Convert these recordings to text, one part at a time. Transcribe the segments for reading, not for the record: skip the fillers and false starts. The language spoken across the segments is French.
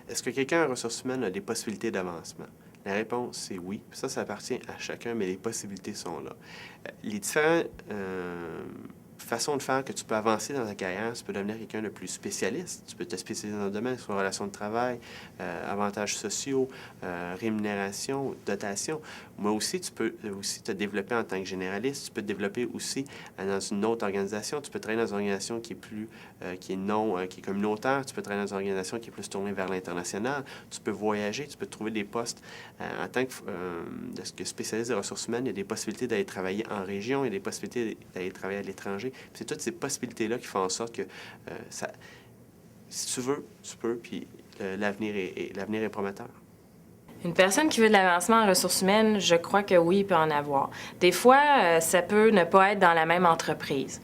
Est-ce que quelqu'un en ressources humaines a des possibilités d'avancement? La réponse, c'est oui. Ça appartient à chacun, mais les possibilités sont là. Les différentes façons de faire que tu peux avancer dans ta carrière, tu peux devenir quelqu'un de plus spécialiste. Tu peux te spécialiser dans un domaine, soit relations de travail, avantages sociaux, rémunération, dotation. Mais aussi, tu peux aussi te développer en tant que généraliste. Tu peux te développer aussi dans une autre organisation. Tu peux travailler dans une organisation qui est plus, qui est communautaire. Tu peux travailler dans une organisation qui est plus tournée vers l'international. Tu peux voyager. Tu peux trouver des postes en tant que spécialiste des ressources humaines. Il y a des possibilités d'aller travailler en région. Il y a des possibilités d'aller travailler à l'étranger. Puis c'est toutes ces possibilités-là qui font en sorte que si tu veux, tu peux. Puis l'avenir est prometteur. Une personne qui veut de l'avancement en ressources humaines, je crois que oui, il peut en avoir. Des fois, ça peut ne pas être dans la même entreprise.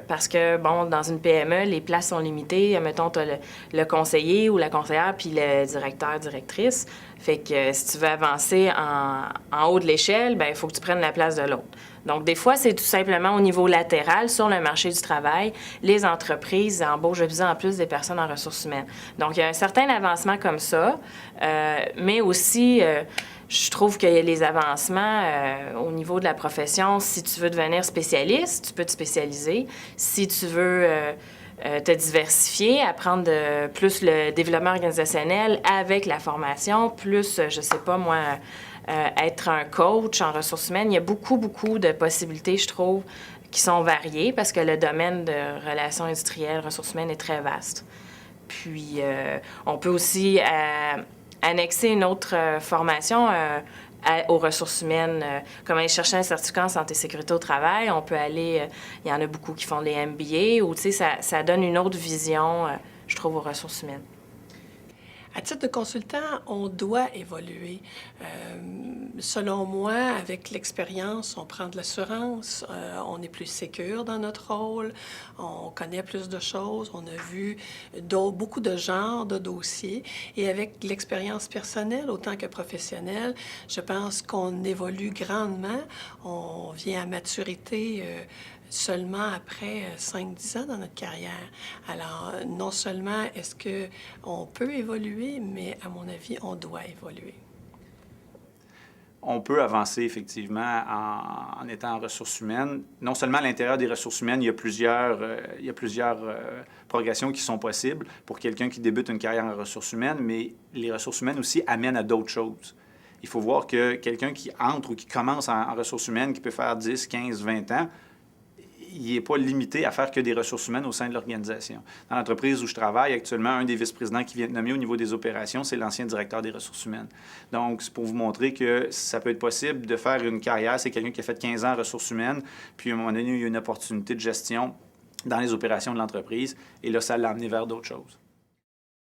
Parce que, bon, dans une PME, les places sont limitées. Mettons, tu as le conseiller ou la conseillère, puis le directeur, directrice. Fait que si tu veux avancer en haut de l'échelle, bien, il faut que tu prennes la place de l'autre. Donc, des fois, c'est tout simplement au niveau latéral, sur le marché du travail, les entreprises embauchent de plus en plus des personnes en ressources humaines. Donc, il y a un certain avancement comme ça, mais aussi, je trouve qu'il y a les avancements au niveau de la profession. Si tu veux devenir spécialiste, tu peux te spécialiser. Si tu veux te diversifier, apprendre plus le développement organisationnel avec la formation, plus, je sais pas moi, être un coach en ressources humaines. Il y a beaucoup, beaucoup de possibilités, je trouve, qui sont variées parce que le domaine de relations industrielles, ressources humaines est très vaste. Puis, on peut aussi annexer une autre formation aux ressources humaines, comme aller chercher un certificat en santé et sécurité au travail. On peut aller, il y en a beaucoup qui font les MBA, ou tu sais, ça donne une autre vision, je trouve, aux ressources humaines. À titre de consultant, on doit évoluer. Selon moi, avec l'expérience, on prend de l'assurance, on est plus sécure dans notre rôle, on connaît plus de choses, on a vu beaucoup de genres de dossiers. Et avec l'expérience personnelle autant que professionnelle, je pense qu'on évolue grandement. On vient à maturité seulement après 5-10 ans dans notre carrière. Alors, non seulement est-ce qu'on peut évoluer, mais à mon avis, on doit évoluer. On peut avancer effectivement en étant en ressources humaines. Non seulement à l'intérieur des ressources humaines, il y a plusieurs progressions qui sont possibles pour quelqu'un qui débute une carrière en ressources humaines, mais les ressources humaines aussi amènent à d'autres choses. Il faut voir que quelqu'un qui entre ou qui commence en ressources humaines, qui peut faire 10, 15, 20 ans, il n'est pas limité à faire que des ressources humaines au sein de l'organisation. Dans l'entreprise où je travaille actuellement, un des vice-présidents qui vient de nommer au niveau des opérations, c'est l'ancien directeur des ressources humaines. Donc, c'est pour vous montrer que ça peut être possible de faire une carrière. C'est quelqu'un qui a fait 15 ans en ressources humaines, puis à un moment donné, il y a une opportunité de gestion dans les opérations de l'entreprise, et là, ça l'a amené vers d'autres choses.